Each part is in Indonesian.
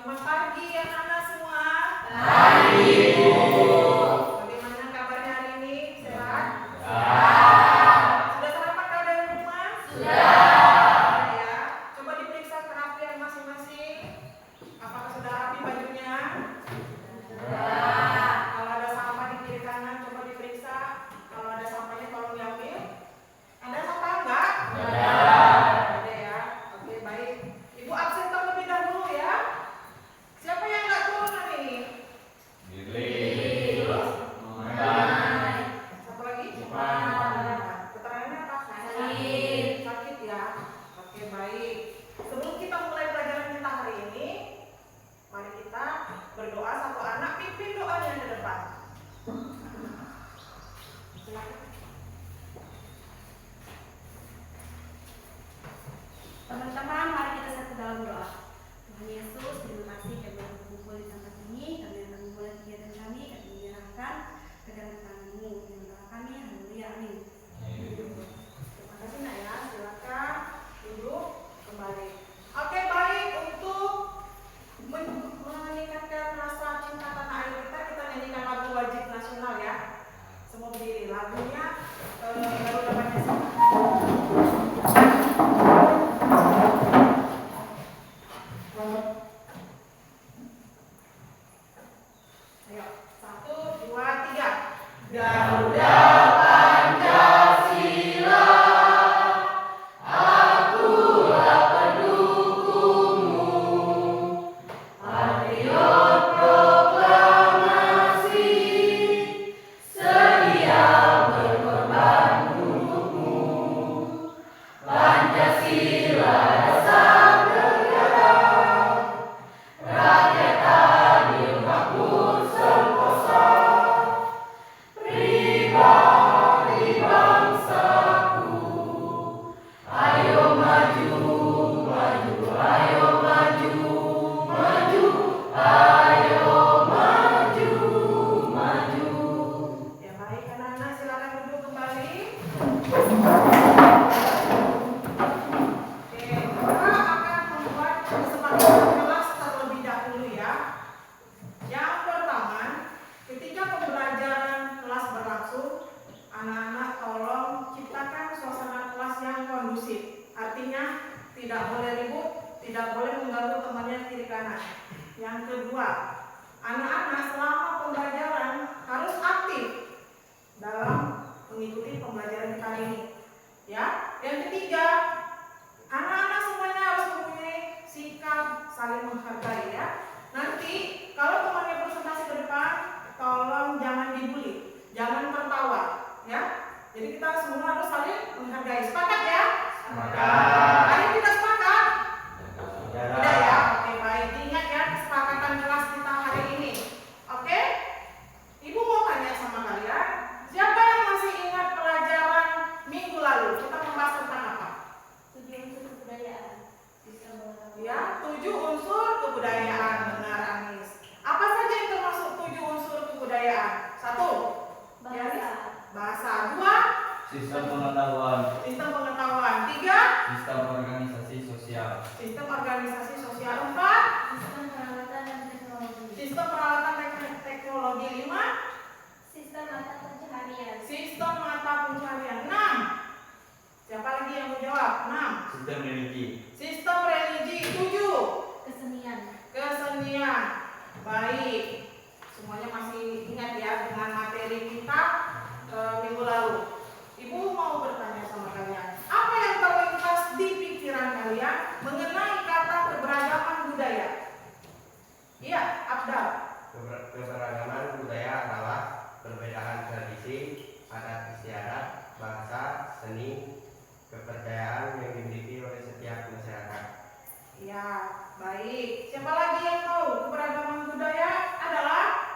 Selamat pagi anak-anak semua. Pagi, Bu. Bagaimana kabarnya hari ini? Sehat? Ya. Sudah sarapan kau dari rumah? Sudah. Ya. Coba diperiksa kerapian masing-masing. Apakah sudah rapi bajunya? Sudah. Kalau ada sampah di kiri kanan, coba diperiksa. Kalau ada sampahnya tolong diambil. Ada sampah enggak? Ada. Ada ya. Oke, baik. Ibu absen terlebih dahulu ya. Siapa yang enggak turun hari ini? Lili. Terus? Mai. Satu lagi? Ipan. Keterangannya apa? Sakit. Sakit ya. Oke, baik. Sebelum kita mulai pelajaran kita hari ini, mari kita berdoa satu anak, pimpin doanya ke depan. Silakan. Teman-teman, mari kita satu dalam doa. Tuhan Yesus, terima kasih kami berkumpul di tempat ini. Kami akan memulai kegiatan kami. Kami menyerahkan ke dalam tangan-Mu. Di antara kami, haleluya, amin. Terima kasih Nak ya. Silakan duduk kembali. Oke, baik. Untuk meningkatkan rasa cinta tanah air kita nyanyikan lagu wajib nasional ya. Semua berdiri. Lagunya Garuda Pancasila. Ayo, 1, 2, 3. Garuda Pancasila, akulah pendukungmu, patriot proklamasi, sedia berkorban untukmu. Pancasila dasar negara, rakyat adil makmur sentosa, pribadi bangsaku. Ayo maju, maju, ayo maju, maju, ayo maju, maju. Ya baik anak-anak, silakan duduk kembali. Oke, kita akan membuat kesepakatan kelas terlebih dahulu ya. Yang pertama, ketika pembelajaran kelas berlangsung, anak-anak tolong ciptakan suasana kelas yang kondusif. Artinya tidak boleh ribut, tidak boleh mengganggu temannya kiri kanan. Yang kedua, anak-anak selama pembelajaran harus aktif dalam mengikuti pembelajaran kita hari ini. Ya. Yang ketiga, anak-anak semuanya harus mempunyai sikap saling menghargai ya. Nanti kalau temannya presentasi ke depan, tolong jangan dibully, jangan tertawa ya. Jadi kita semua harus saling menghargai. Sepakat ya? Sepakat. Ada yang tidak sepakat? Saudara. Tidak ya? Oke, baik. Diingat ya kesepakatan kelas kita hari ini. Oke? Ibu mau tanya sama kalian, siapa yang masih ingat pelajaran minggu lalu? Kita membahas tentang apa? 7 unsur kebudayaan. Ya, 7 unsur kebudayaan. Benar, Anis. Apa saja yang termasuk 7 unsur kebudayaan? 1. Bahasa. Bahasa. 2. Sistem pengetahuan, Sistem pengetahuan. 3. sistem organisasi sosial, Sistem organisasi sosial. 4. Sistem peralatan dan teknologi. Sistem peralatan teknologi. 5. Sistem mata pencaharian. Sistem mata pencaharian. 6. Siapa lagi yang mau jawab? 6. sistem religi, Sistem religi. 7. Kesenian. Kesenian. Baik. Semuanya masih ingat ya dengan materi kita minggu lalu. Ibu mau bertanya sama kalian, apa yang terlintas di pikiran kalian mengenai kata keberagaman budaya? Iya, Abdal. Keberagaman budaya adalah perbedaan tradisi, adat istiadat, bahasa, seni, kepercayaan yang dimiliki oleh setiap masyarakat. Ya, baik. Siapa lagi yang tahu keberagaman budaya adalah?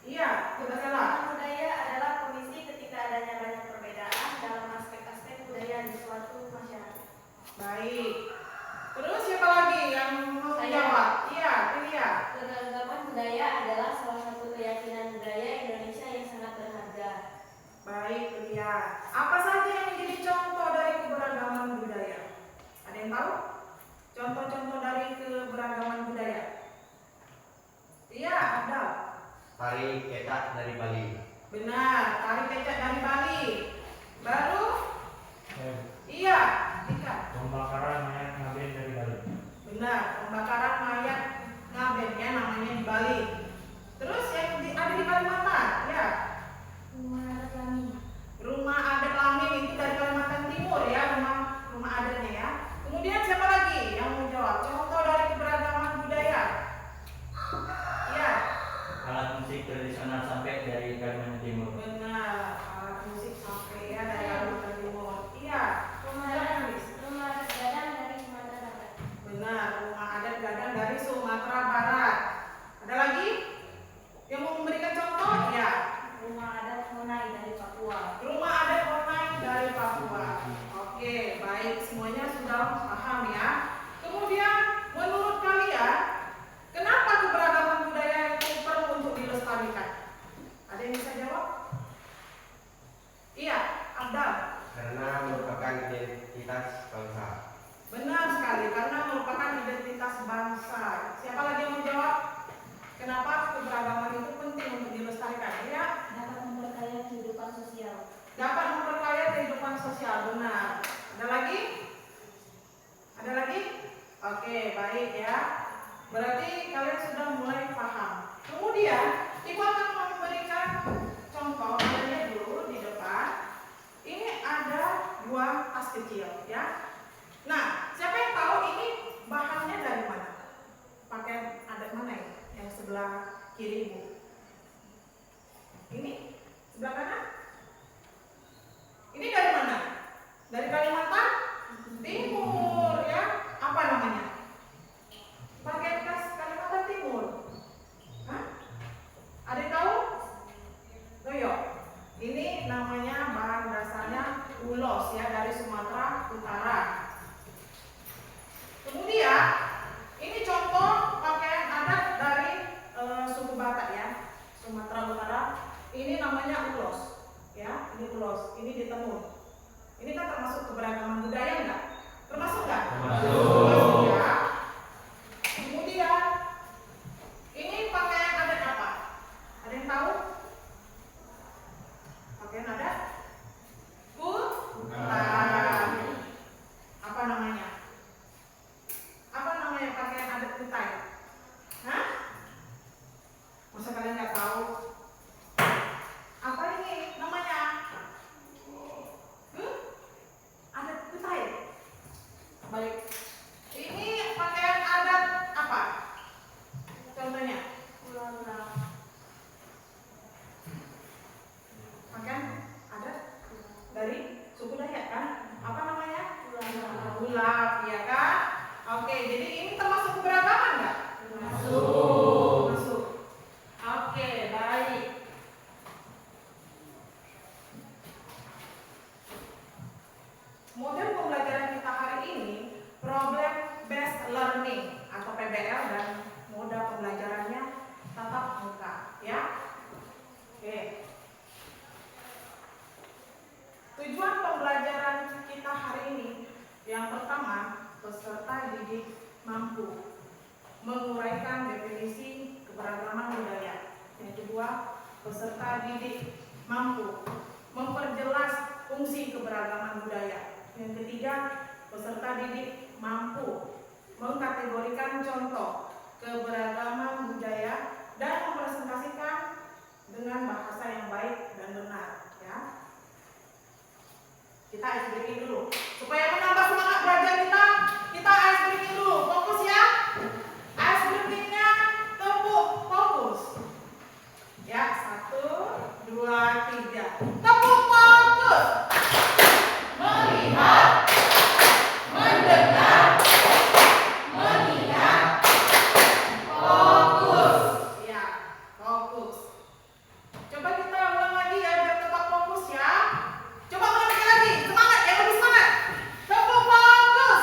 Iya, coba Sela. Keberagaman budaya adalah kondisi ketika adanya banyak perbedaan dalam aspek-aspek budaya di suatu masyarakat. Baik. Terus siapa lagi yang mau Saya. jawab? Iya, Tilia. Keberagaman budaya adalah salah satu keyakinan budaya Indonesia yang sangat berharga. Baik, Tilia. Apa saja yang menjadi contoh dari keberagaman budaya? Ada yang tahu? Contoh-contoh dari keberagaman budaya. Iya, ada. Tari kecak dari Bali. Benar, tari kecak dari Bali. Baru? Iya, Dika. Pembakaran mayat ngaben dari Bali. Benar, pembakaran mayat ngaben ya namanya di Bali. Terus yang ada di Kalimantan, ya. Rumah adat kami. Rumah adat Lamin itu dari Kalimantan Timur ya, rumah adatnya ya. Kemudian siapa lagi yang mau jawab? Contoh dari keberagaman budaya. Iya, Alat musik tradisional sampai dari Kalimantan Timur. benar. Alat musik sampai ya dari Kalimantan Timur. Iya, Rumah silakan, adat Miss. Gadang dari Sumatera Barat. Benar, rumah adat Gadang dari Sumatera Barat. Ada lagi yang mau memberikan contoh? Iya. Rumah adat Honai dari Papua. Rumah adat Honai dari Papua. Oke, baik, semuanya sudah paham ya. Kemudian, menurut kalian, kenapa keberagaman budaya itu perlu untuk dilestarikan? Ada yang bisa jawab? Iya, Abdal. Karena merupakan identitas bangsa. Benar sekali, karena merupakan identitas bangsa. Siapa lagi yang mau jawab? Kenapa keberagaman itu penting untuk dilestarikan? Ya, Dapat memperkaya kehidupan sosial. dapat memperkaya kehidupan sosial. Benar. Ada lagi? Ada lagi? Oke, baik ya. Berarti kalian sudah mulai paham. Kemudian, Ibu akan memberikan contoh. Lihat dulu di depan. Ini ada dua tas kecil ya. Nah, siapa yang tahu ini bahannya dari mana? Pakaian adat mana ya? Yang sebelah kiri Ibu. Ini sebelah kanan? Ini dari mana? Dari Kalimantan Timur ya. Apa namanya? Pakaian khas Kalimantan Timur. Hah? Ada yang tahu? Loyo. Ini namanya bahan dasarnya ulos ya dari Sumatera Utara. Kemudian ini contoh pakaian adat dari suku Batak ya, Sumatera Utara. Ini namanya ulos ya, ini ulos, ini ditenun. Ini kan termasuk keberagaman budaya enggak? Termasuk enggak? Termasuk ya. Kemudian ini pakaian adat apa? Ada yang tahu? Pakaian adat? Kutai. Apa namanya? Apa namanya pakaian adat Kutai? Hah? Masa kalian nggak tahu? Apa ini namanya? Adat Kutai. Baik. Ini pakaian adat apa? Contohnya? Pakaian adat dari suku Dayak kan? Apa namanya? Ulap, ya kan? Oke, jadi ini termasuk keberagaman nggak? Masuk. Oke, baik. Model pembelajaran kita hari ini problem based learning atau PBL dan moda pembelajarannya tatap muka, ya. Oke. Tujuan pembelajaran kita hari ini yang pertama, peserta didik mampu menguraikan definisi keberagaman budaya. Yang kedua, peserta didik mampu memperjelas fungsi keberagaman budaya. Yang ketiga, peserta didik mampu mengkategorikan contoh keberagaman budaya dan mempresentasikan dengan bahasa yang baik dan benar, ya. Kita ice breaking dulu supaya menambah semangat belajar kita ice breaking dulu. Fokus ya. Ice breakingnya tepuk fokus. Ya, 1, 2, 3. Tepuk fokus. Melihat, mendengar, mengingat, fokus. Ya, fokus. Coba kita ulang lagi ya biar tetap fokus ya. Coba ulang lagi. Semangat ya, lebih semangat. Tepuk fokus.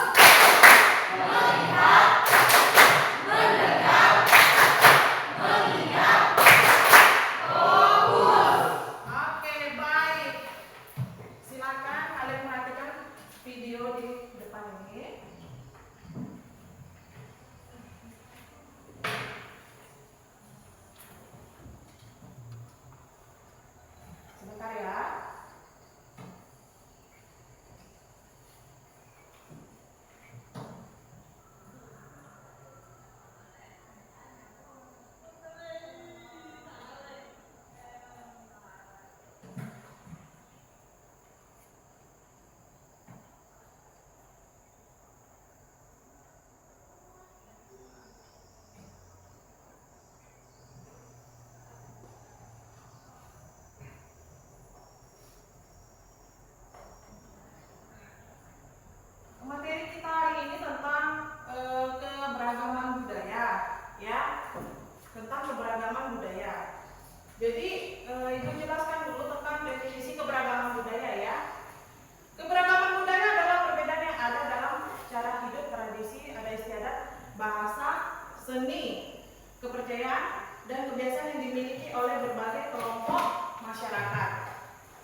seni, kepercayaan, dan kebiasaan yang dimiliki oleh berbagai kelompok masyarakat.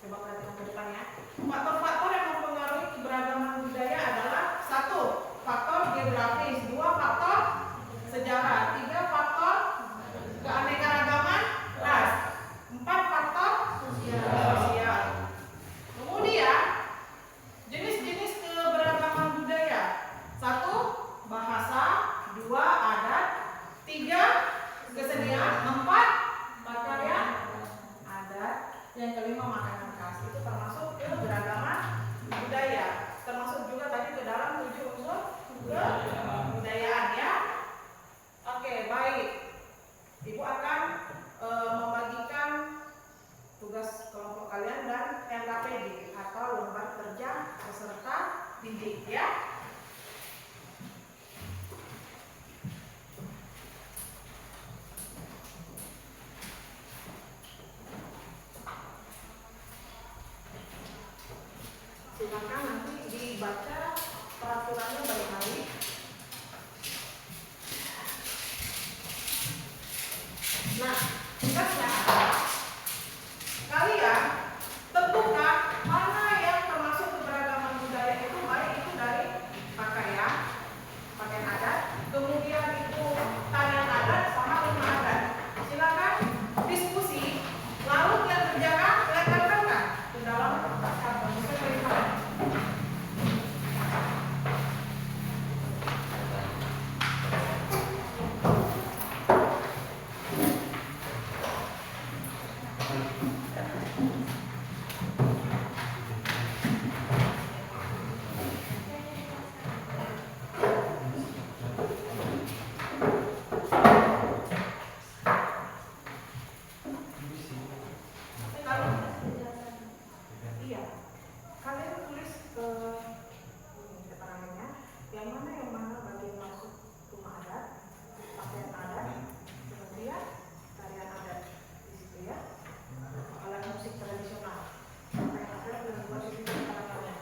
Coba perhatikan ke depan ya. Faktor-faktor yang mempengaruhi keberagaman budaya adalah 1. Faktor geografis, 2. Faktor sejarah, 3. Faktor keanekaragaman ras, 4. Faktor sosial. Kemudian jenis-jenis keberagaman budaya: 1. Bahasa, 2. Adat, 3. Kesenian, 4. Pakaian adat, yang kelima makanan khas. Itu termasuk keberagaman budaya. Termasuk juga tadi ke dalam 7 unsur kebudayaan ya. Oke, baik. Ibu akan membagikan tugas kelompok kalian dan LKPD atau lembar kerja peserta didik ya. Silakan nanti dibaca peraturannya baik-baik. Nah, tugasnya adalah kalian tentukan mana yang termasuk keberagaman budaya itu, baik itu dari pakaian adat, kemudian itu tarian adat sama rumah adat. Silakan diskusi, lalu yang kerjakan letakkan ke dalam naskah penulisan. Iya, kalian tulis ke keterangannya yang mana bagian masuk rumah adat, pakaian adat, kemudian tarian adat di situ ya. Alat musik tradisional, pakaian adat dan buat di situ keterangannya.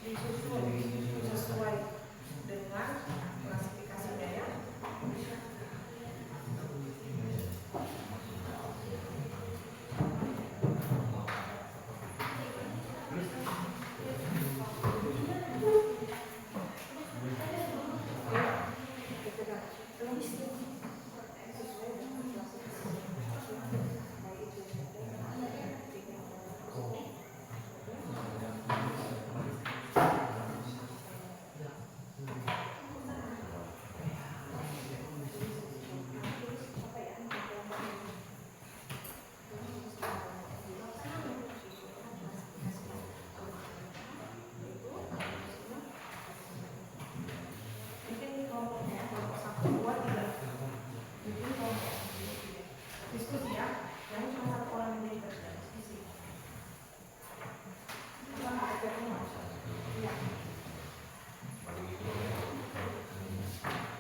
Disusun sesuai dengan klasifikasinya ya. Diskusi ya, jangan cuma satu orang yang jadi kerja diskusi. Kita nggak kerja rumah. Iya.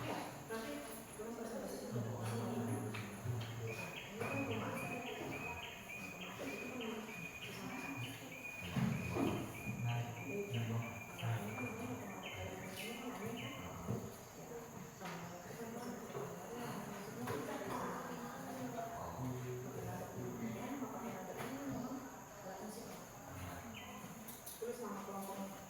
Iya, nanti belum selesai. Tulis nama kelompoknya.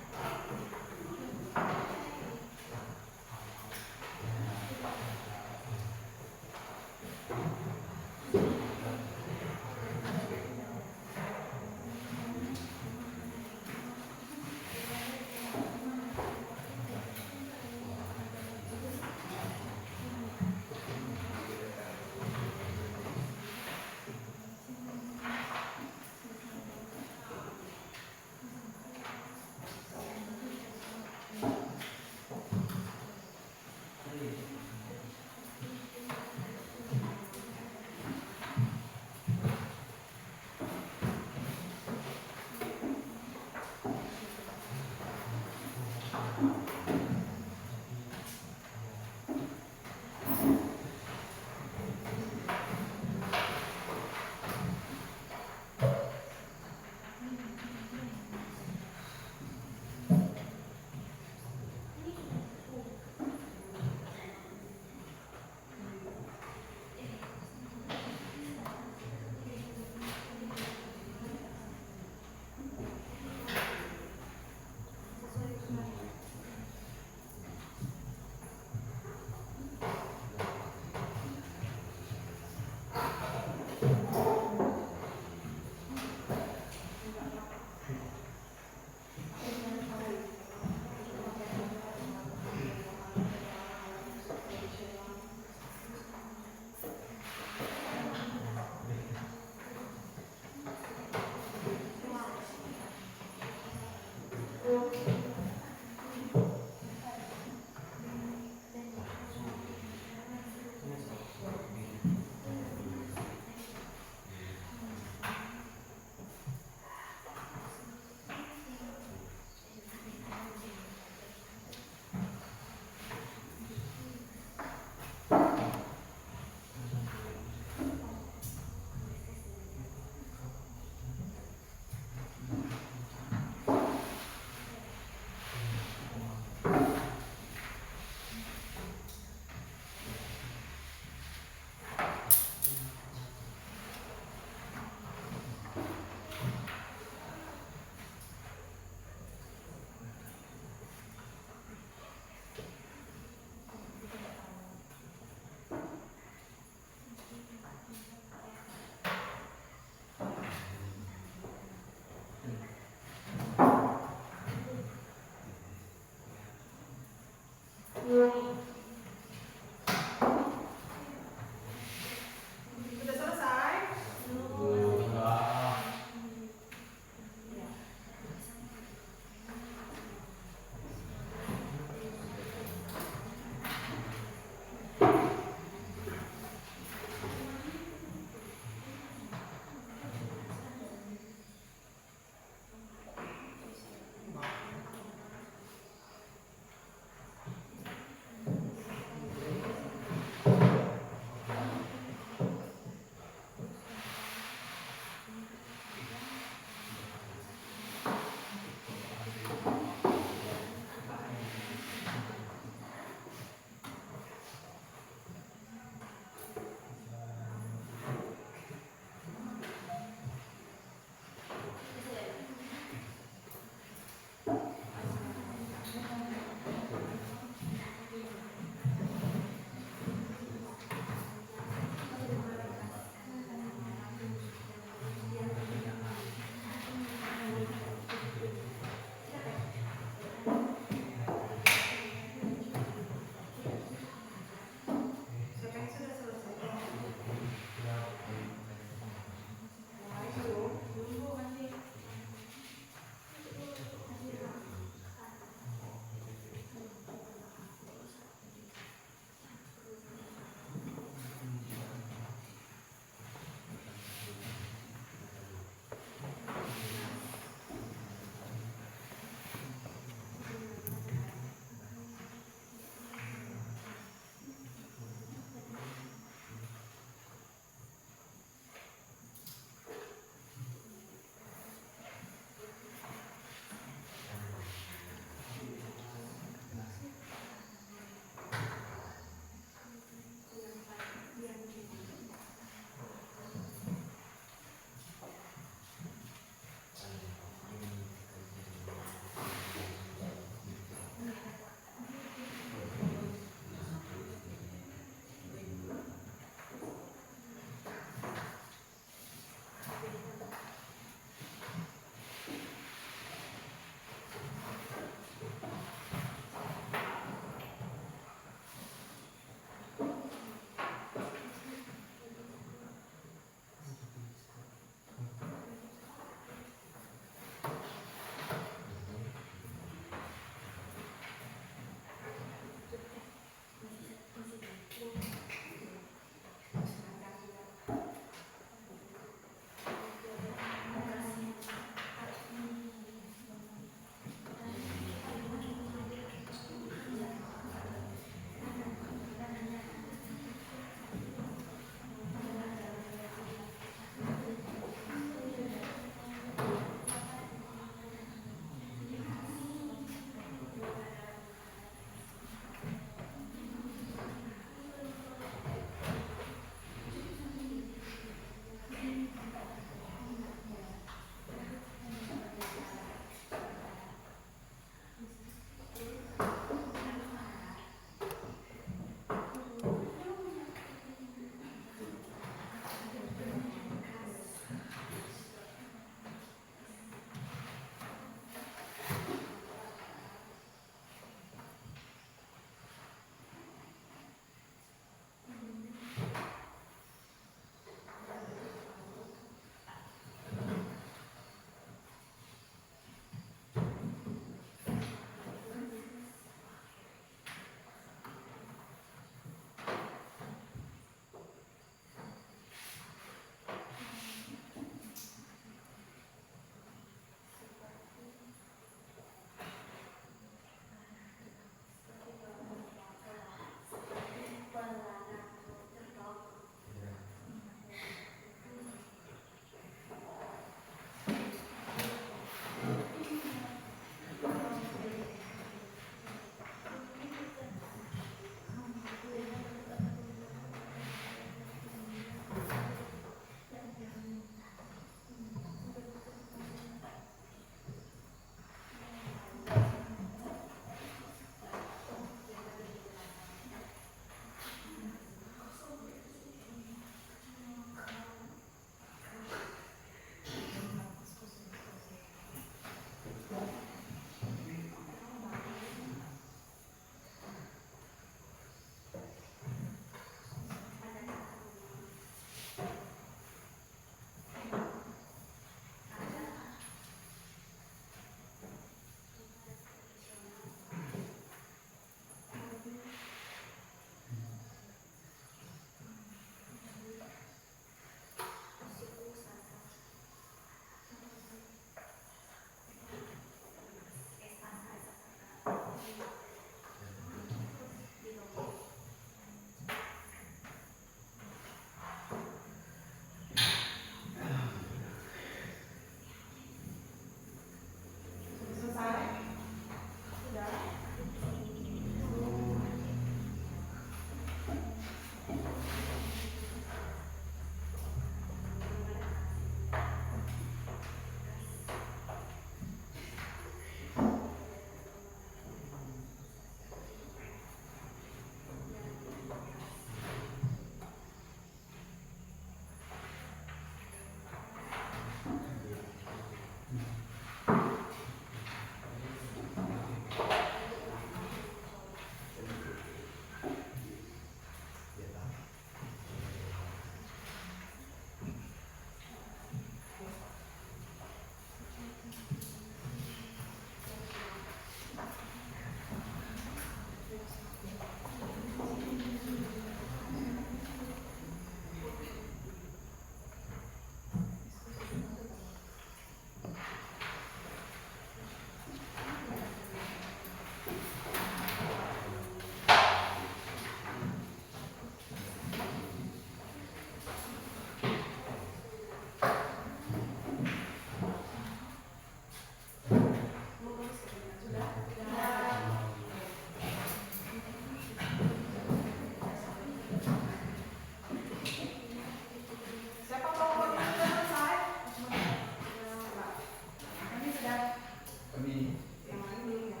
Yang lain belum ya?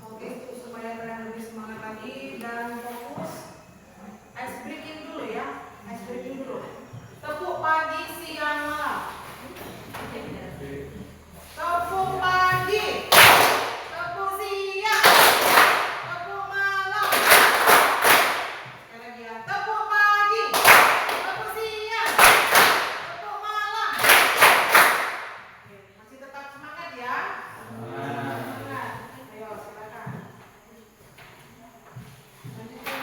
Oke, supaya kalian lebih semangat lagi dan fokus, ice breaking dulu ya, ice breaking dulu. Tepuk pagi, siang, malam. Tepuk pagi, tepuk siang, tepuk malam. Sekali lagi ya, tepuk pagi, tepuk siang, tepuk malam. Oke, masih tetap semangat ya? Semangat. Ayo, silakan. Lanjutkan.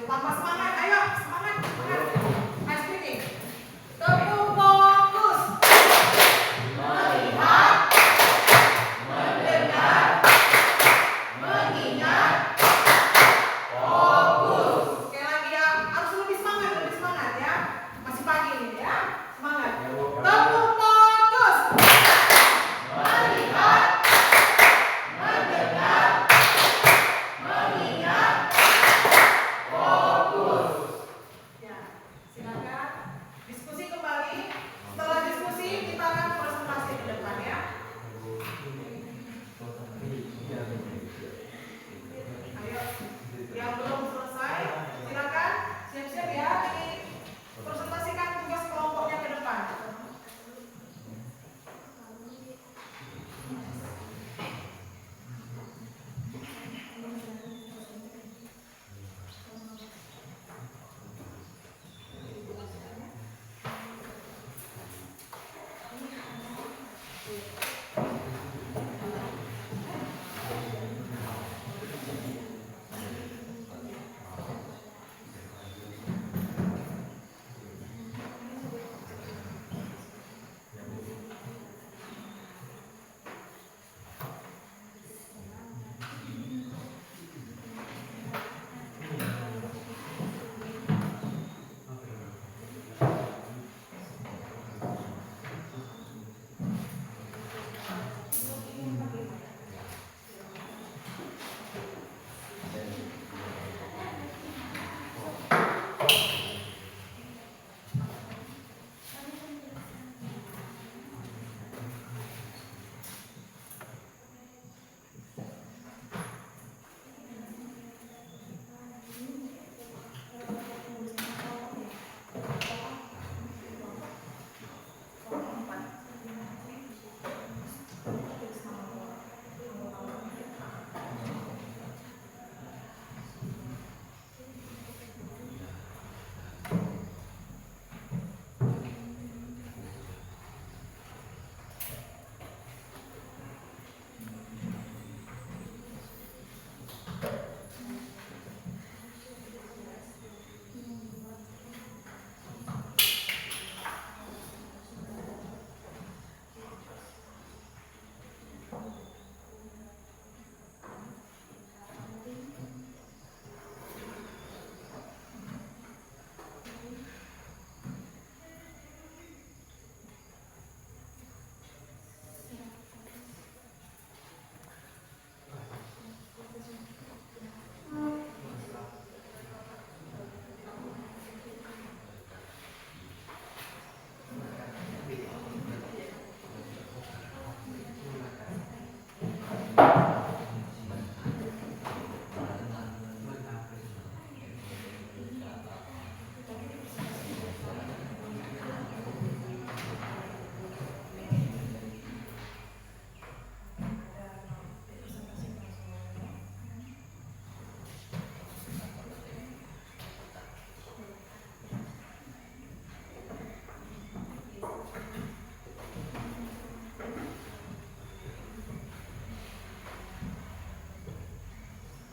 Tambah semangat, ayo semangat, semangat. High speaking. Teguh fokus. Melihat, mendengar, mengingat, fokus. Sekali lagi ya, harus lebih semangat ya. Masih pagi nih ya, semangat. Teguh fokus. Melihat, mendengar, mengingat, fokus. Ya, silakan diskusi kembali. Setelah diskusi kita akan presentasi ke depan ya. Ayo, yang belum selesai silakan siap-siap ya. Presentasikan tugas kelompoknya ke depan.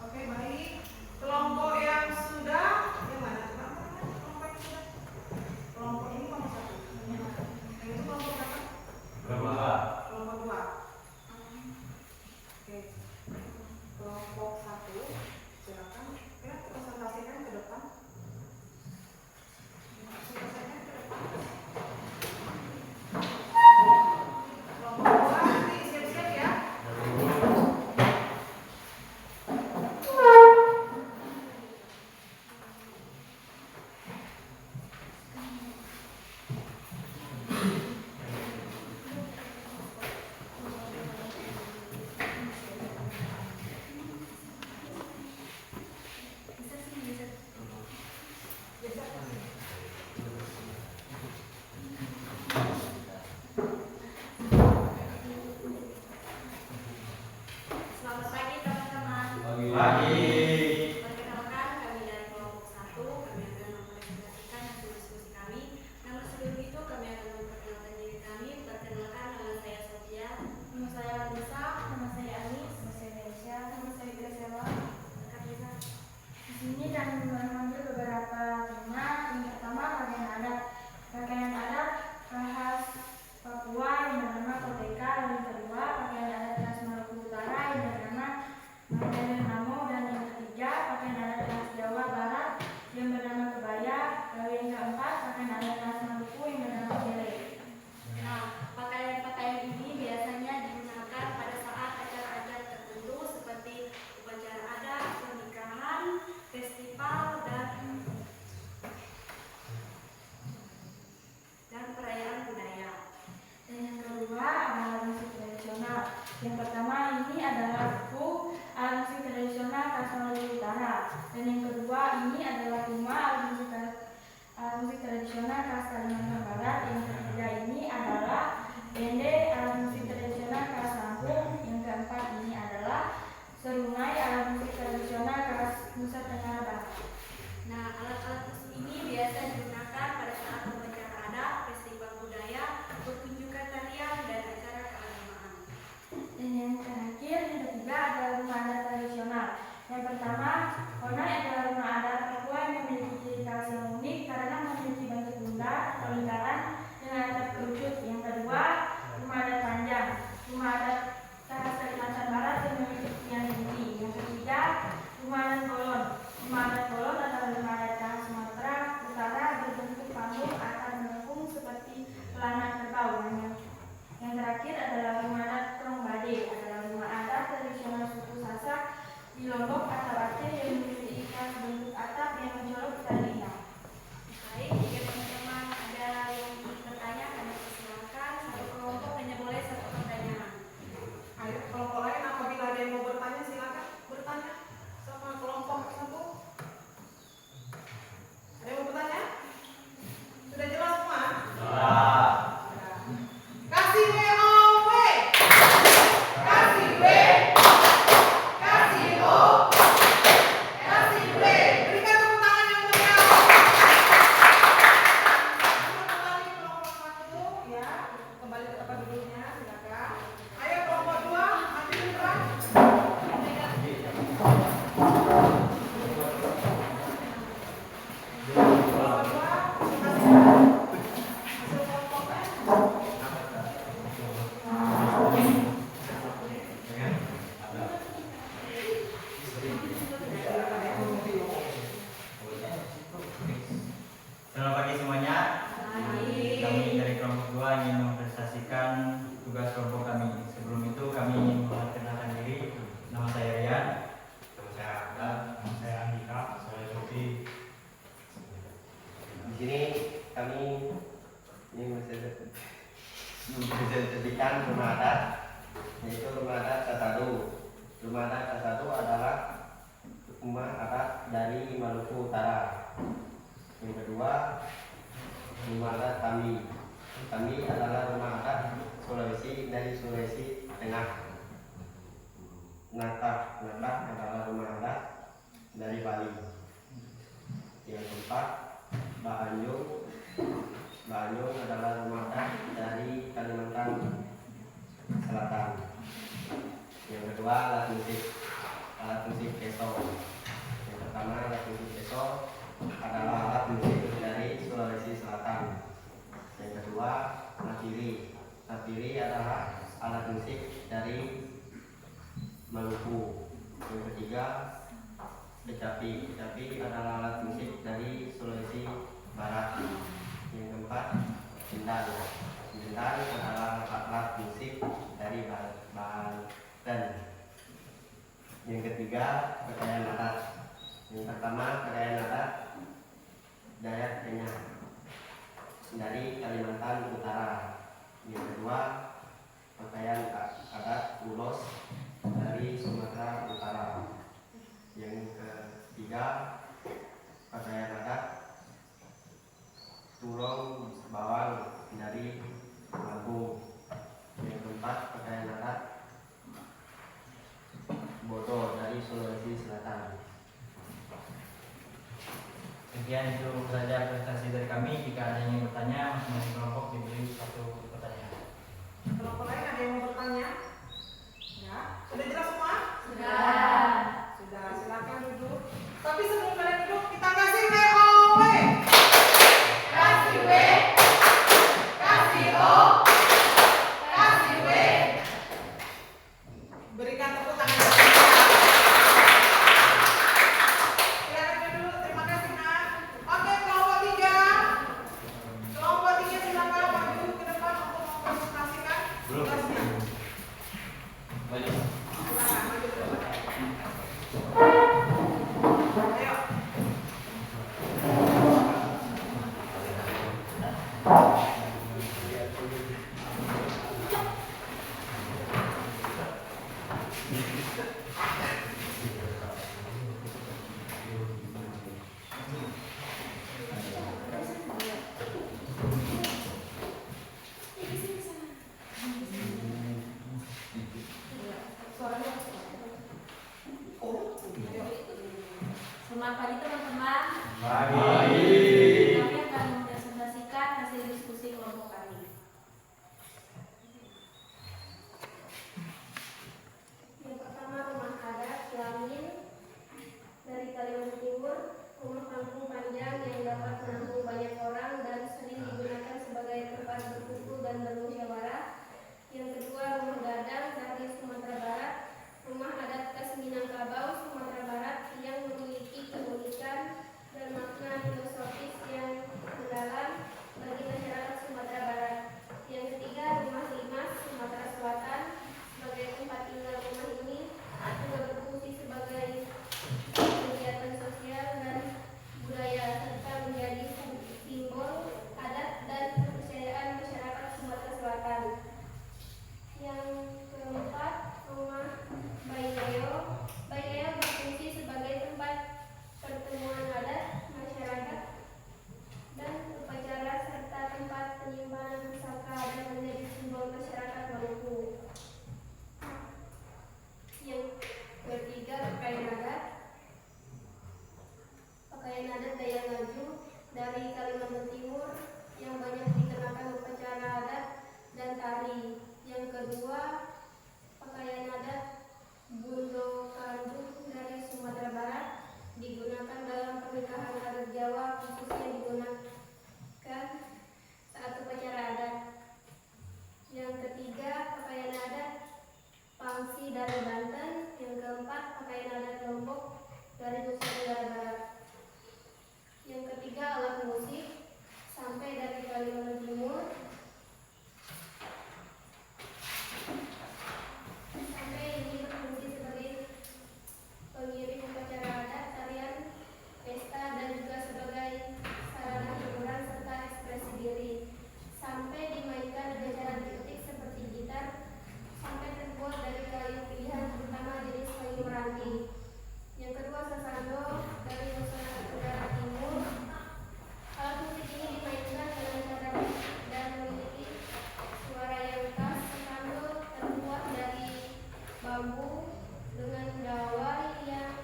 Oke, baik. Kelompok yang sudah, yang mana? Kelompok yang sudah. Kelompok ini kelompok satu. Yang itu kelompok berapa? Kelompok dua. Oke. Kelompok satu, silakan. Ya, presentasikan ke depan. Presentasikan ke depan. Kelompok dua, nanti siap-siap ya. Selamat pagi teman-teman. Pagi. Perkenalkan kami dari kelompok 1, kami akan mempresentasikan hasil diskusi kami. Namun sebelum itu kami akan memperkenalkan diri kami. Perkenalkan, nama saya Sofia. Nama saya Lisa, nama saya Anis, nama saya Desya, nama saya Graciela. Kak Lisa. Di sini kami mengambil khas Maluku Utara. Dan yang kedua ini adalah rumah alat musik tradisional khas Kalimantan Barat. Yang ketiga ini adalah bende alat musik tradisional khas Lampung. Yang keempat ini adalah serunai alat musik tradisional khas Nusa Tenggara Barat. Nah, alat-alat musik ini biasa digunakan pada saat upacara adat, festival budaya, pertunjukan tarian, dan acara keagamaan. Dan yang terakhir, yang ketiga adalah rumah adat tradisional. Yang pertama, Konai adalah rumah adat Papua yang memiliki ciri khas yang unik karena memiliki bentuk bundar atau lingkaran dengan atap kerucut. Yang kedua, rumah adat Panjang, rumah adat khas Kalimantan Barat yang memiliki tiang tinggi. Yang ketiga, rumah adat Bolon. Rumah adat Bolon adalah rumah adat khas Sumatera Utara berbentuk panggung atau melengkung seperti pelana kerbau. Yang terakhir adalah rumah adat Krongbade, adalah rumah adat tradisional suku Sasak di Lombok atau Aceh yang memiliki khas bentuk atap yang mencolok tali hitam. Baik, jika teman-teman ada yang ingin bertanya, kami persilakan. Satu kelompok hanya boleh satu pertanyaan. Ayo, kelompok lain apabila ada yang mau bertanya silakan bertanya sama kelompok tersebut. Ada yang mau bertanya? Sudah jelas semua? Ah. Kasih WOW. Kasih W. Kasih O. Kasih W. Berikan tepuk tangan yang meriah. Kembali ke kelompok 1 ya. Kembali ke tempat duduknya silakan. Ayo kelompok 2 maju gerak. Kelompok 2 hasil kelompoknya. Selamat pagi semuanya. Kami dari kelompok 2 ingin mempresentasikan tugas kelompok kami. Sebelum itu kami ingin memperkenalkan diri. Nama saya Rian. Nama saya Abdul. Nama saya Andika, saya Sofi. Di sini kami ini mempresentasikan rumah adat, yaitu rumah adat Sasadu. Rumah adat Sasadu adalah rumah adat dari Maluku Utara. Yang kedua, rumah adat Tami. Tami adalah rumah adat Sulawesi dari Sulawesi Tengah. Natak adalah rumah adat dari Bali. Yang keempat, Bahanjung adalah rumah adat dari Kalimantan Selatan. Yang kedua, alat musik keso. Yang pertama, alat musik keso adalah alat musik dari Sulawesi Selatan. Yang kedua, napiri adalah alat musik dari Maluku. Yang ketiga, kecapi adalah alat musik dari Sulawesi Barat. Yang keempat, gendang adalah alat musik dari Banten. Yang ketiga, pakaian adat. Yang pertama, pakaian adat Dayak Kenyah dari Kalimantan Utara. Yang kedua, pakaian adat Ulos dari Sumatera Utara. Yang ketiga, pakaian adat Turong Bawang dari Lampung. Yang keempat, pakaian adat Bodo dari Sulawesi Selatan. Sekian itu saja presentasi dari kami. Jika ada yang ingin bertanya, masing-masing kelompok diberi satu pertanyaan. Kelompok lain ada yang mau bertanya? Ya, sudah jelas semua? Sudah. Sudah, silakan duduk. Tapi sebelum kalian duduk, kita kasih WOW. Kasih W. Kasih O. Kasih W. Berikan tepuk tangan. Silakan duduk. Terima kasih, Nak. Oke, kelompok 3. Kelompok 3 silakan maju ke depan. Selamat pagi teman-teman. Pagi. Kami akan mempresentasikan hasil diskusi kelompok kami. Yang pertama, rumah adat Lamin dari Kalimantan Timur, rumah panggung panjang yang dapat menampung banyak orang dan sering digunakan sebagai tempat berkumpul dan bermusyawarah. Yang kedua, rumah gadang dari Sumatera Barat, rumah adat khas Minangkabau, Sumatera Barat yang memiliki keunikan dan makna filosofis yang mendalam bagi masyarakat Sumatera Barat. Yang ketiga, rumah Limas, Sumatera Selatan. Sebagai tempat tinggal rumah ini juga berfungsi sebagai kegiatan sosial dan budaya serta menjadi simbol adat dan kepercayaan masyarakat Sumatera Selatan. Yang keempat, rumah Bayi Leo. Bayi Leo berfungsi sebagai tempat pertemuan adat, masyarakat, dan upacara serta tempat penyimpanan pusaka dan menjadi simbol masyarakat Maluku. Yang ketiga, pakaian adat. Pakaian adat Dayak Ngaju dari Kalimantan Timur yang banyak dikenakan upacara adat dan tari. Yang kedua, pakaian adat Bundo Kandung dari Sumatera Barat digunakan dalam pernikahan adat Jawa, khususnya digunakan saat upacara adat. Yang ketiga, pakaian adat Pangsi dari Banten. Yang keempat, pakaian adat Lombok dari Nusa Tenggara Barat. Yang ketiga, alat musik sampai dari Kalimantan Timur. Sampai ini berfungsi sebagai pengiring upacara adat, tarian, pesta, dan juga sebagai sarana hiburan serta ekspresi diri. Sampai dimainkan dengan cara diutik seperti gitar. Sampai terbuat dari kayu pilihan terutama jenis kayu meranti. Yang kedua, sasando dari Nusa Tenggara Timur. Alat musik ini dimainkan dengan cara dan memiliki suara yang khas. Sasando terbuat dari bambu dengan dawai yang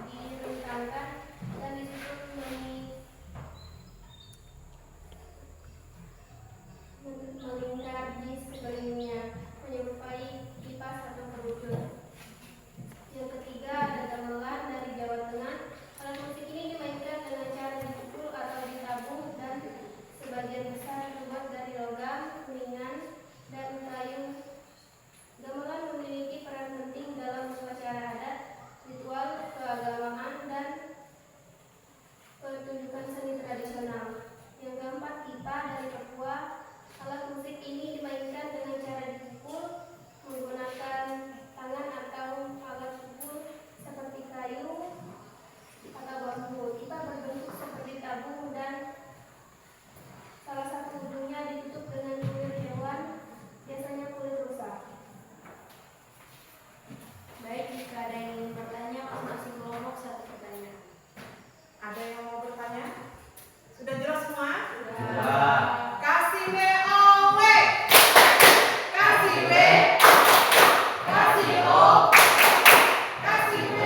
direntangkan dan disusun melingkar di sekelilingnya, menyerupai kipas atau kerucut. Yang ketiga, ada gamelan dari Jawa Tengah. Alat musik ini dimainkan dengan cara dipukul atau ditabung dan sebagian besar terbuat dari logam, kuningan, dan kayu. Gamelan memiliki peran penting dalam upacara adat, ritual keagamaan, dan pertunjukan seni tradisional. Yang keempat, pipa dari Papua. Alat musik ini dimainkan dengan cara dipukul menggunakan tangan atau alat pukul seperti kayu atau bambu. Pipa berbentuk seperti tabung dan salah satu ujungnya ditutup dengan kulit hewan, biasanya kulit rusa. Baik, jika ada yang ingin bertanya, masing-masing kelompok satu pertanyaan. Ada yang mau bertanya? Sudah jelas semua? Sudah. Kasih BOW. Kasih B. Kasih O. Kasih B.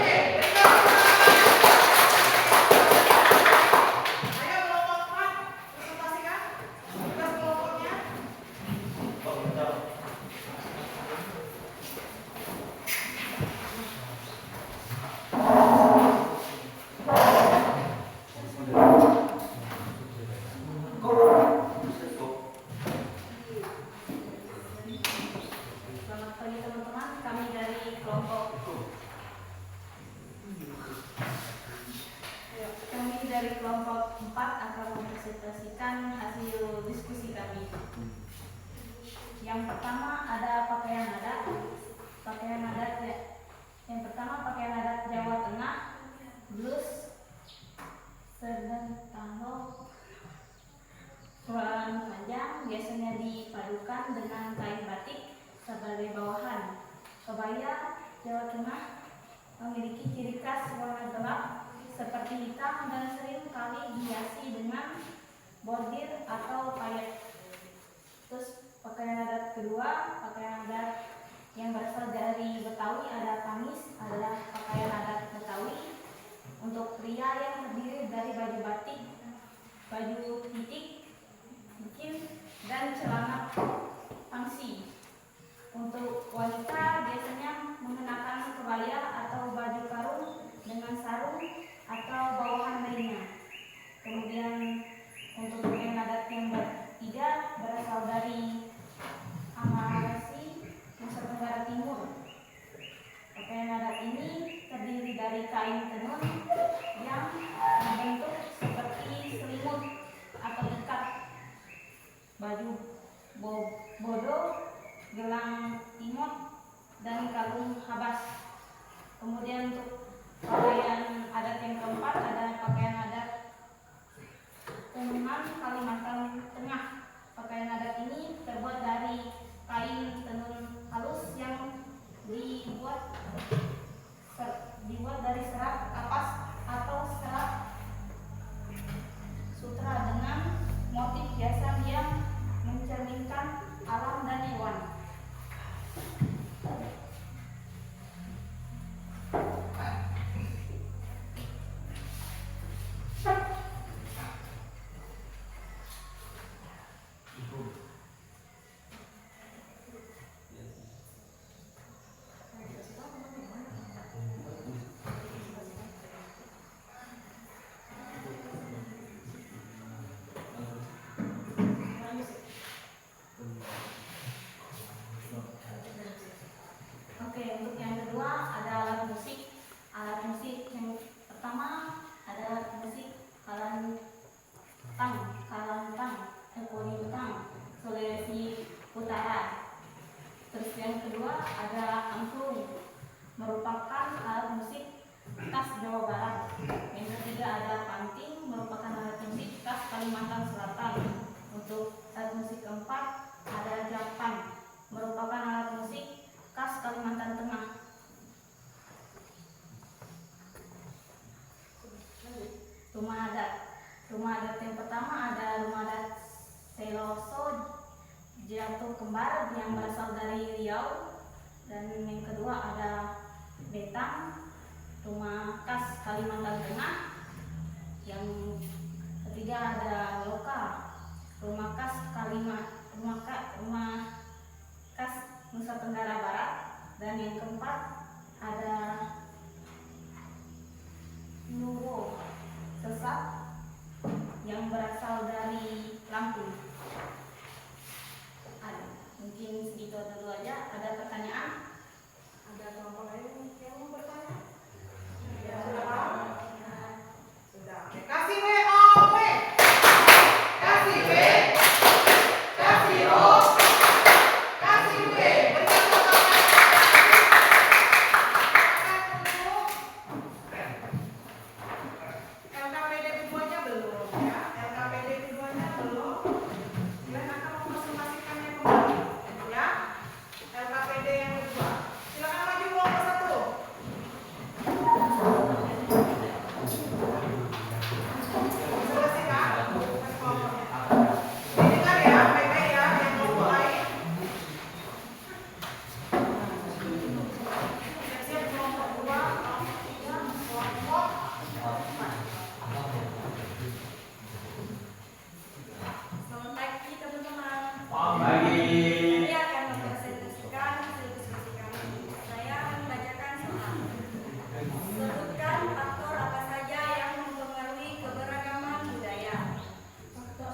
Ayo kelompok 4 presentasikan tugas kelompoknya. Selamat pagi teman-teman, kami dari kelompok Kami dari kelompok 4 akan mempresentasikan hasil diskusi kami. Yang pertama ada pakaian adat. Yang pertama pakaian adat Jawa Tengah, blus, sedang tanggo, ruangan panjang biasanya dipadukan dengan kain batik sebagai bawahan. Kebaya Jawa Tengah memiliki ciri khas warna gelap seperti hitam dan sering kali dihiasi dengan bordir atau payet. Terus pakaian adat kedua, pakaian adat yang berasal dari Betawi ada kamis adalah pakaian adat Betawi. Untuk pria kain tenun yang membentuk seperti selimut atau ikat, baju bodo, gelang imot, dan kalung habas. Kemudian untuk pakaian adat yang keempat ada pakaian adat Tenganan Kalimantan Tengah. Pakaian adat ini terbuat dari kain tenun halus yang dibuat dari serat kapas atau serat sutra dengan motif hiasan yang mencerminkan alam dan hewan. Oke, untuk yang kedua ada alat musik. Alat musik yang pertama ada alat musik Kalantang, Ekolintang, Sulawesi Utara. Terus yang kedua ada angklung, merupakan alat musik khas Jawa Barat. Yang ketiga ada panting, merupakan alat musik khas Kalimantan Selatan. Untuk alat musik keempat ada japan, merupakan alat musik khas Kalimantan Tengah. Rumah adat yang pertama ada rumah adat Seloso Jatuh Kembar yang berasal dari Riau, dan yang kedua ada Betang, rumah khas Kalimantan Tengah. Yang ketiga ada Loka, rumah khas rumah khas Nusa Tenggara Barat, dan yang keempat ada Nuro Sesat yang berasal dari Lampung. Mungkin segitu dulu aja. Ada pertanyaan? Ada kelompok lain yang mau bertanya? Ya, sudah paham? Sudah. Oke. Kasih WOW. Kasih W. Kasih O. Kasih W. Berikan tepuk tangan. LKPD keduanya belum ya. LKPD keduanya belum. Dan akan mempresentasikannya kembali ya. LKPD yang kedua. Silakan maju kelompok satu. Selesai kan? Kelompoknya. Dengar ya, baik-baik ya, yang kelompok lain. Siap-siap kelompok 2, kelompok 3, kelompok 4. Selamat pagi teman-teman. Pagi. Saya akan mempresentasikan hasil diskusi kami. Saya membacakan soal. Sebutkan faktor apa saja yang mempengaruhi keberagaman budaya.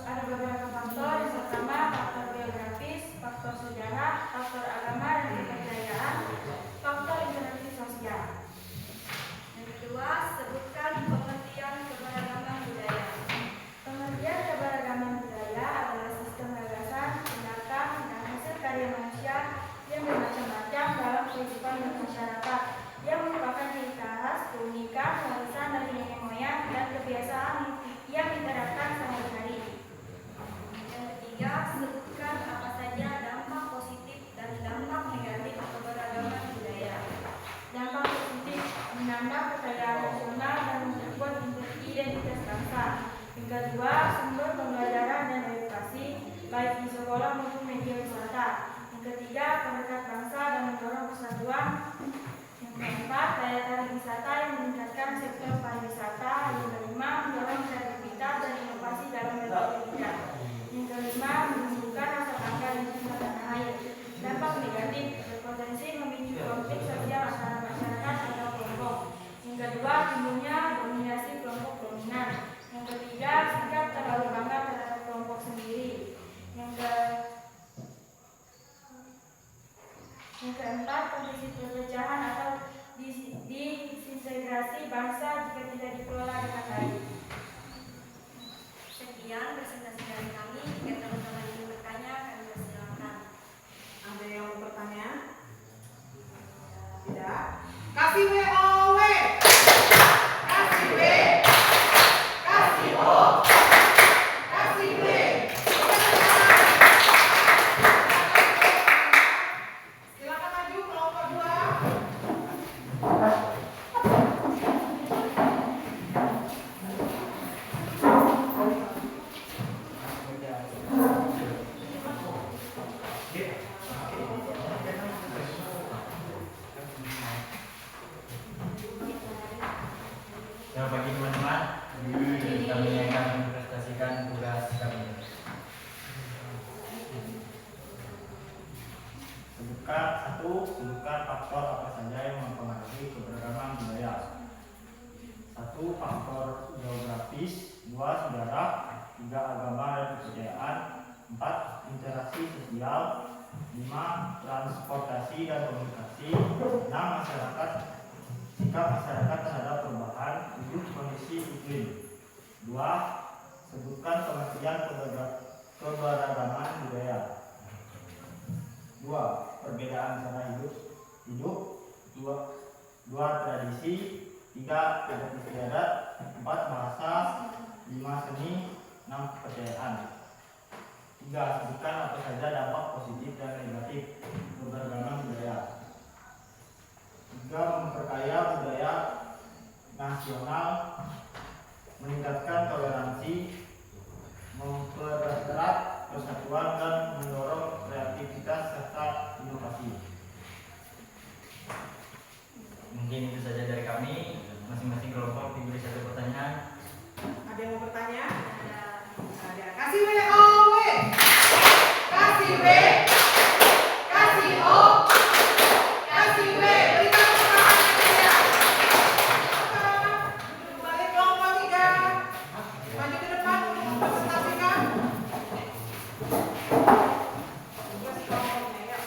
Ada beberapa faktor. Yang pertama faktor geografis, faktor sejarah, faktor agama dan kepercayaan, faktor interaksi sosial. Yang kedua, sebutkan pengertian keberagaman budaya. Pengertian keberagaman budaya adalah sistem gagasan, tindakan, dan hasil karya manusia yang bermacam-macam dalam kehidupan bermasyarakat, yang merupakan ciri khas, keunikan, warisan dari nenek moyang, dan kebiasaan yang diterapkan sehari-hari. Yang ketiga, sebutkan apa saja dampak positif dan dampak negatif keberagaman budaya. Dampak positif menambah kekayaan nasional dan memperkuat identitas bangsa. Yang kedua, sumber pembelajaran dan edukasi baik di sekolah maupun media wisata. Yang ketiga, perekat bangsa dan mendorong persatuan. Yang keempat, daya tarik wisata yang meningkatkan sektor pariwisata. Yang kelima, mendorong kreativitas dan inovasi dalam berbagai bidang. Yang kelima, menumbuhkan rasa bangga di cinta tanah air. Dampak negatif berpotensi memicu konflik sosial antara masyarakat atau kelompok. Yang kedua, timbulnya dominasi kelompok dominan. Yang ketiga, sikap terlalu bangga terhadap kelompok sendiri. Yang keempat, kondisi perpecahan atau disintegrasi intimidasi bangsa jika tidak dikelola dengan baik. Sekian presentasi dari kami. Jika teman-teman ingin bertanya, kami persilakan. Ada yang mau bertanya? Tidak? Kasih WOW. Kasih W. Kasih O. Kasih W. Silakan maju kelompok 2. Selamat pagi teman-teman. Kami akan mempresentasikan tugas kami. Sebutkan faktor apa saja yang mempengaruhi keberagaman budaya. 1. Faktor geografis. 2. Sejarah. 3. Agama dan kepercayaan. 4. Interaksi sosial. 5. Transportasi dan komunikasi. 6. Masyarakat. Sikap masyarakat terhadap perubahan. 7. Kondisi iklim. 2. Sebutkan pengertian keberagaman budaya. 2. Perbedaan cara hidup. 2. Tradisi. 3. Adat istiadat. 4. Bahasa. 5. Seni. 6. Kepercayaan. 3. Sebutkan apa saja dampak positif dan negatif keberagaman budaya. 3. Memperkaya budaya nasional, meningkatkan toleransi, mempererat persatuan dan mendorong kreativitas serta inovasi. Mungkin itu saja dari kami. Masing-masing kelompok diberi 1 pertanyaan. Ada yang mau bertanya? Ada. Ada. Kasih WOW. Kasih W. Kasih O. Kasih W. Berikan tepuk tangan ya. Balik kelompok 3. Maju ke depan untuk mempresentasikan tugas kelompoknya ya.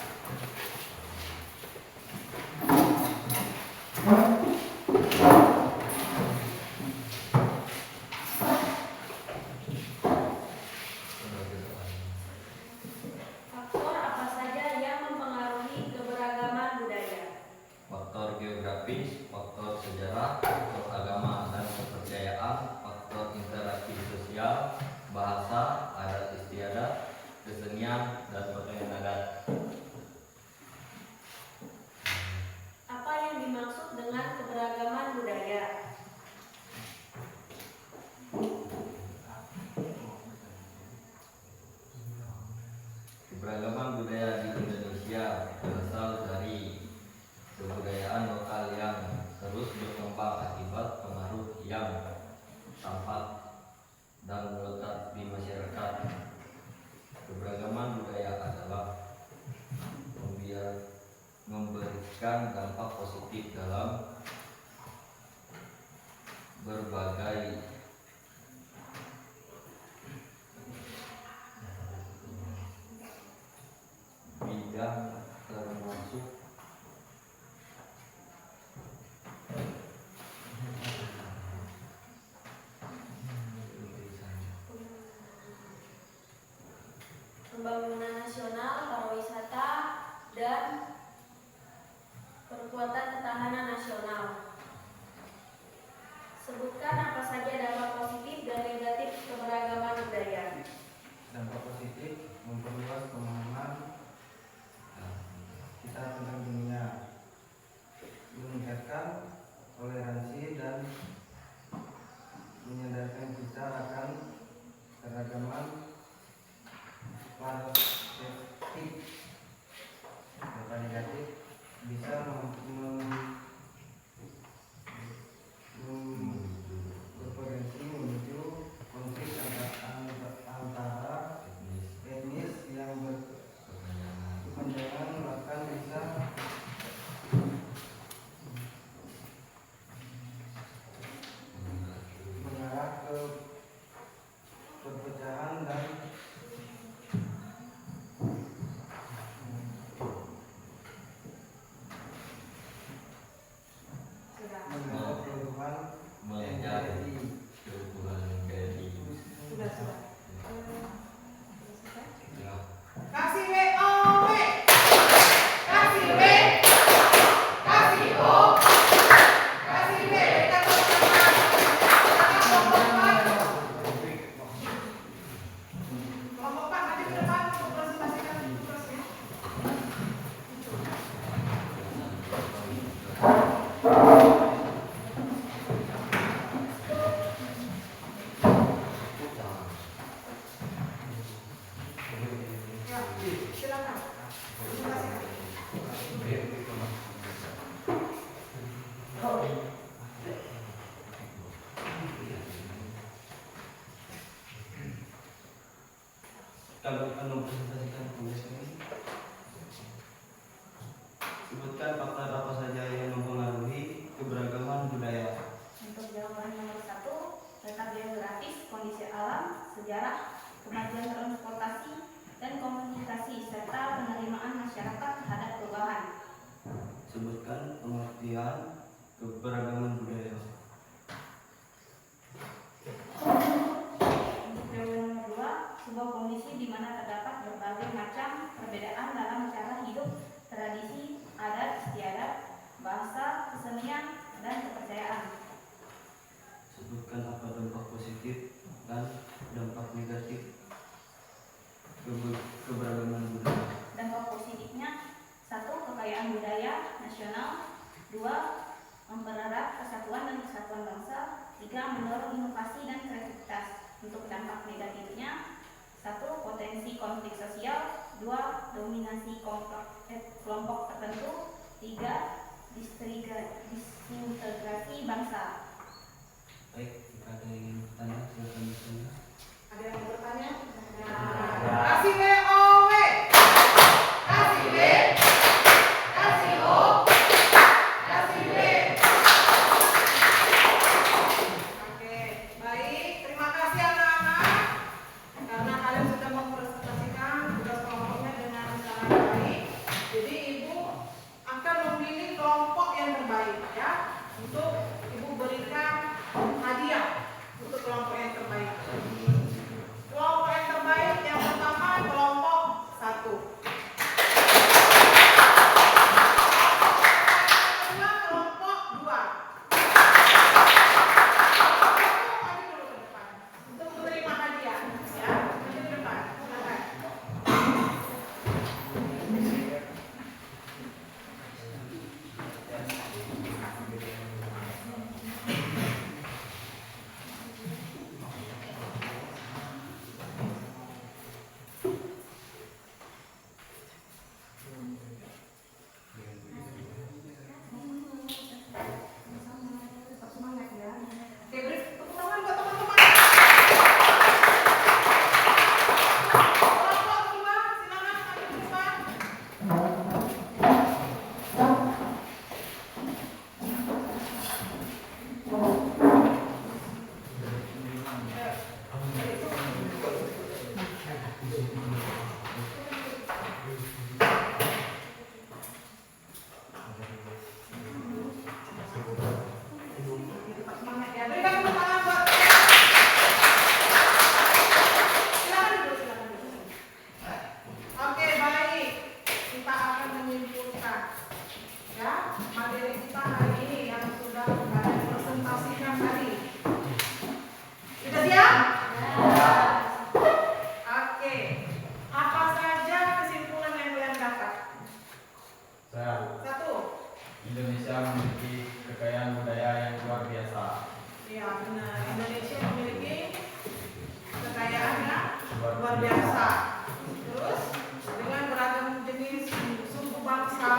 Faktor apa saja yang mempengaruhi keberagaman budaya? Faktor geografis, faktor sejarah, faktor agama dan kepercayaan, faktor interaksi sosial, bahasa, adat istiadat, kesenian, dan pakaian adat. Apa yang dimaksud dengan keberagaman budaya? Keberagaman budaya di Indonesia berasal dari kebudayaan lokal yang terus berkembang akibat pengaruh yang tampak dan melekat di masyarakat. Keberagaman budaya adalah memberikan dampak positif dalam berbagai bidang termasuk Pembangunan nasional, pariwisata, dan perkuatan ketahanan nasional. Sebutkan apa saja dampak positif dan negatif keberagaman budaya. Dampak positif memperluas pemahaman kita tentang dunia, meningkatkan toleransi dan menyadarkan kita akan keragaman perspektif. Dampak negatif bisa kami akan mempresentasikan tugas kami. Sebutkan faktor apa saja yang mempengaruhi keberagaman budaya. Untuk jawaban nomor 1, letak geografis, kondisi alam, sejarah, kemajuan transportasi, dan komunikasi, serta penerimaan masyarakat terhadap perubahan. Sebutkan pengertian keberagaman budaya. Untuk jawaban nomor 2, sebuah kondisi di mana terdapat berbagai macam perbedaan dalam cara hidup, tradisi, adat istiadat, bahasa, kesenian, dan kepercayaan. Sebutkan apa dampak positif dan dampak negatif keberagaman budaya. Dampak positifnya: 1. Kekayaan budaya nasional. 2. Mempererat persatuan dan kesatuan bangsa. 3. Mendorong inovasi dan kreativitas. Untuk dampak negatifnya: 1. Potensi konflik sosial. 2. Dominasi kelompok tertentu. 3. Disintegrasi bangsa. Baik, jika ada yang ingin bertanya, silakan bertanya. Ada yang mau bertanya? Ya. Kasih WOW. Kasih W. Kasih O. Kasih W. Oke, baik. Terima kasih anak-anak. Karena kalian sudah mempresentasikan tugas kelompoknya dengan cara yang baik. Jadi ibu akan memilih kelompok yang terbaik ya. Untuk ibu berikan hadiah untuk kelompok yang terbaik. Kelompok yang terbaik yang pertama kelompok 1. Kedua kelompok 2. Maju dulu ke depan untuk menerima hadiah ya. Maju ke depan. Silakan. Semangat ya. Oke, beri tepuk tangan buat teman-teman. Kelompok kedua, silakan maju ke depan. Semangat ya. Berikan tepuk tangan buat. Silakan dulu, silakan dulu. Oke, baik. Kita akan menyimpulkan ya materi kita hari ini yang sudah kalian presentasikan tadi. Sudah siap? Oke. Apa saja kesimpulan yang kalian dapat? Saya 1. Indonesia memiliki kekayaan budaya yang luar biasa. Iya, benar. Indonesia memiliki kekayaan yang luar biasa. Terus dengan beragam jenis suku bangsa,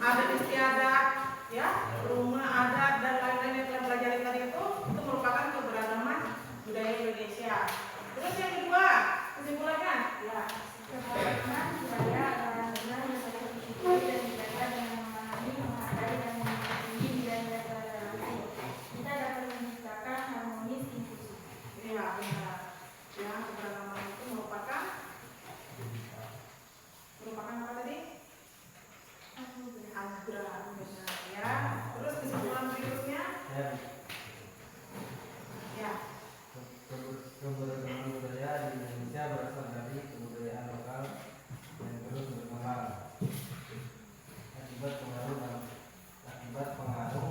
adat istiadat, ya, rumah adat dan lain-lain yang kalian pelajari tadi itu merupakan keberagaman budaya Indonesia. Terus yang kedua, kesimpulannya, ya. Keberagaman budaya adalah benar yang dapat disyukuri dan dijaga dengan memahami, menghargai, dan menjunjung nilai-nilai toleransi. Kita dapat menciptakan harmonis inklusif. Iya, benar. Ya, keberagaman itu merupakan apa tadi? Anugerah, benar ya. Terus kesimpulan berikutnya, ya. Keberagaman budaya di Indonesia berasal dari kebudayaan lokal yang terus berkembang akibat pengaruh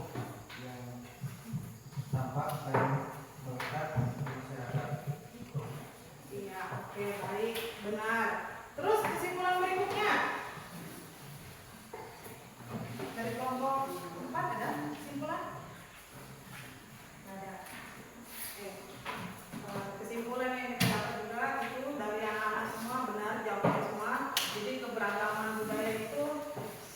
yang tampak dan melekat di masyarakat. Iya, oke, baik, benar. Terus kesimpulan berikutnya dari kelompok 4 ada kesimpulan? Ada. Oke. Kesimpulan yang kita dapat juga itu dari anak-anak semua benar jawabannya semua. Jadi keberagaman budaya itu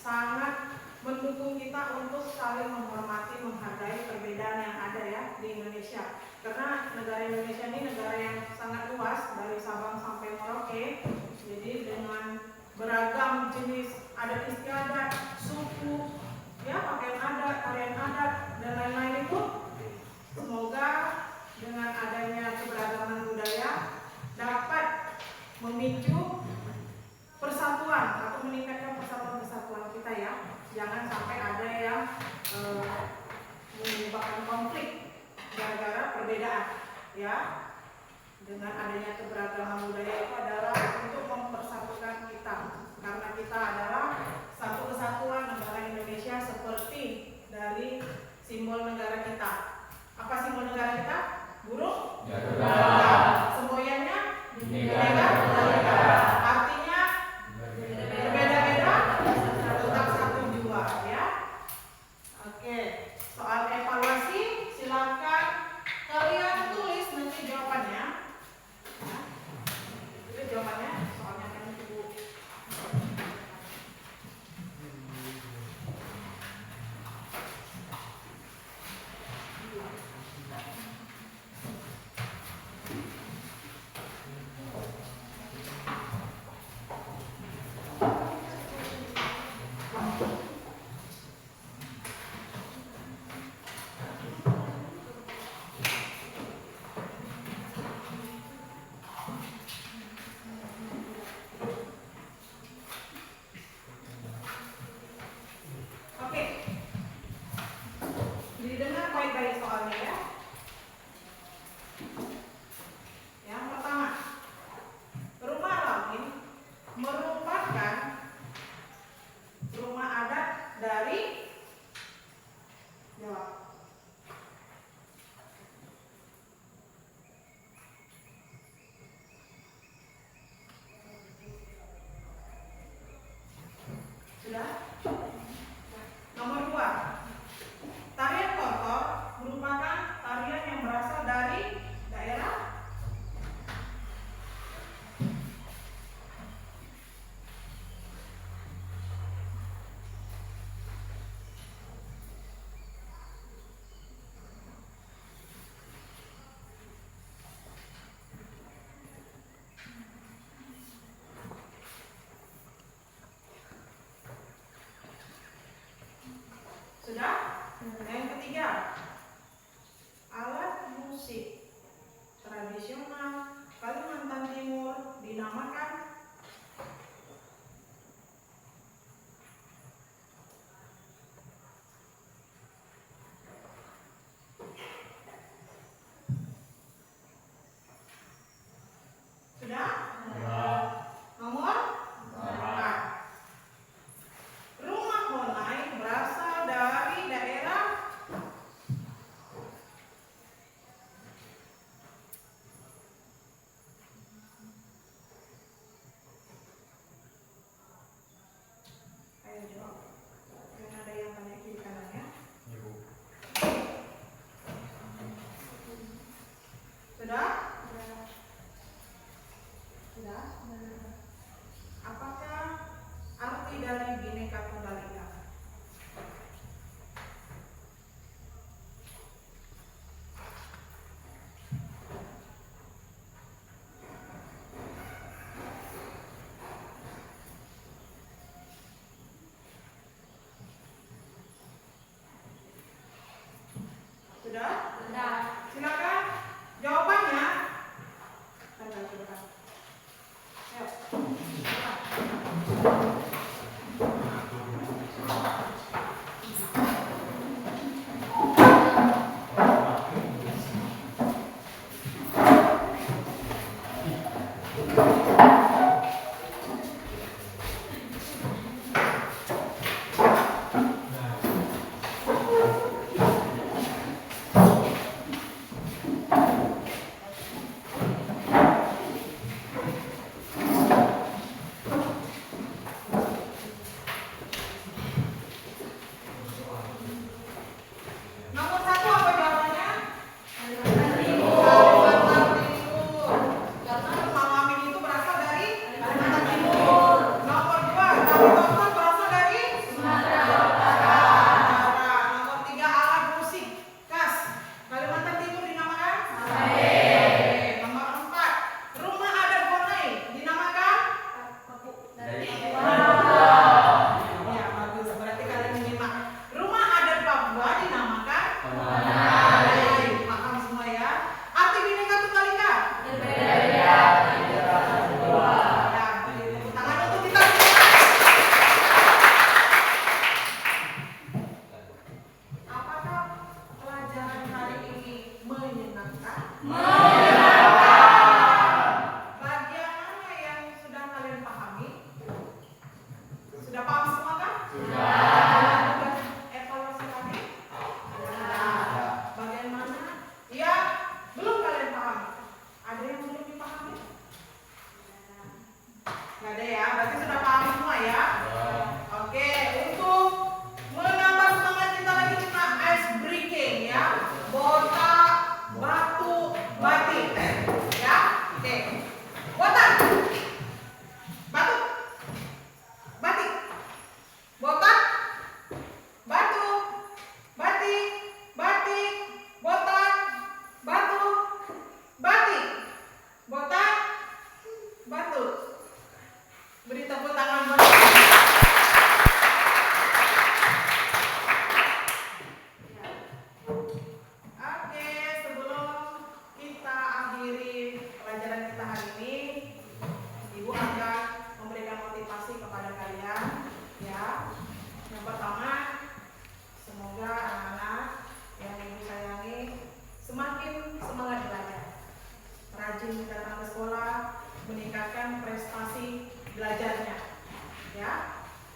sangat mendukung kita untuk saling menghormati, menghargai perbedaan yang ada ya di Indonesia. Karena negara Indonesia ini negara yang sangat luas dari Sabang sampai Merauke. adat istiadat, suku, ya pakaian adat, tarian adat, dan lain-lain itu. Semoga dengan adanya keberagaman budaya dapat memicu persatuan atau meningkatkan persatuan kita ya. Jangan sampai ada yang menyebabkan konflik gara-gara perbedaan ya. Dengan adanya keberagaman budaya itu adalah untuk mempersatukan kita, karena kita adalah satu kesatuan negara Indonesia seperti dari simbol negara kita. Apa simbol negara kita? Burung? Semboyannya? Bineka Tunggal Ika. Artinya berbeda-beda tetap satu jua ya. Oke, soal evaluasi silakan kalian tulis nanti jawabannya. Ya. Itu jawabannya, soalnya kan Ibu. Oke, didengar baik-baik soalnya ya. Yang pertama, rumah Lamin merupakan rumah adat dari Jawa. Sudah? Nomor 2, tarian kotor merupakan tarian yang berasal dari daerah sudah? Yang ketiga, alat musik tradisional Kalimantan Timur dinamakan sudah? Nomor 4, rumah Honai berasal dari daerah ayo jawab. Jangan ada yang tanya kiri kanan ya. Sudah? Sudah? Apakah arti dari Bhinneka Tunggal Ika? Sudah? Sudah. Silakan jawabannya. Ayo. belajarnya. Ya,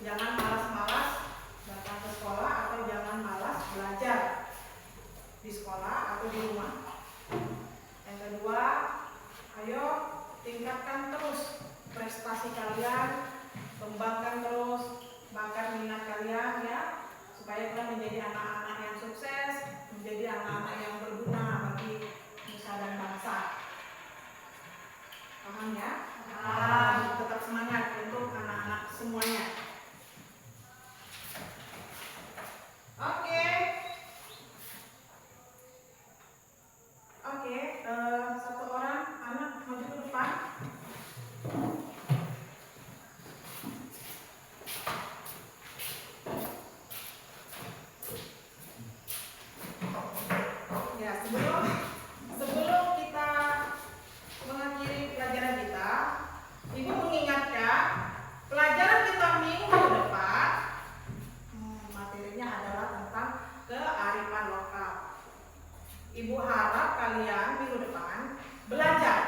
jangan malas-malas datang ke sekolah atau jangan malas belajar di sekolah atau di rumah. Yang kedua, ayo tingkatkan terus prestasi kalian, kembangkan terus bakat minat kalian ya, supaya kalian menjadi anak-anak yang sukses, menjadi anak-anak yang berguna bagi nusa dan bangsa. Paham ya? Tetap semangat untuk anak-anak semuanya. Oke. Satu orang anak maju ke depan. Ya, sebelum kita mengakhiri pelajaran kita, Ibu mengingatkan pelajaran kita minggu depan materinya adalah tentang kearifan lokal. Ibu harap kalian minggu depan belajar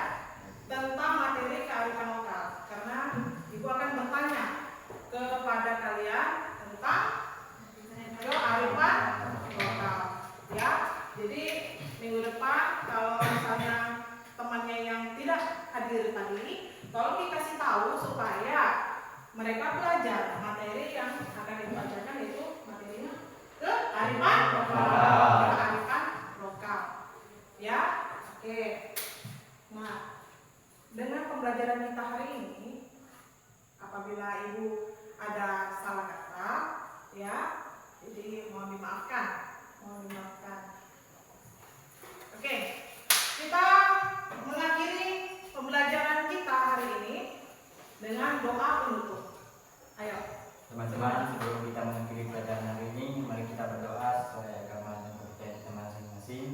tentang materi kearifan lokal, karena Ibu akan bertanya kepada kalian tentang kearifan lokal. Ya, jadi minggu depan kalau misalnya temannya yang tidak hadir tadi, tolong dikasih tahu supaya mereka belajar materi yang akan Ibu ajarkan, itu materinya kearifan lokal. Kearifan lokal. Ya, oke. Nah, dengan pembelajaran kita hari ini, apabila Ibu ada salah kata, ya, jadi mohon dimaafkan. Oke, kita mengakhiri pembelajaran kita hari ini dengan doa penutup. Ayo. Teman-teman, sebelum kita mengakhiri pelajaran hari ini, mari kita berdoa sesuai agama dan kepercayaan kita masing-masing.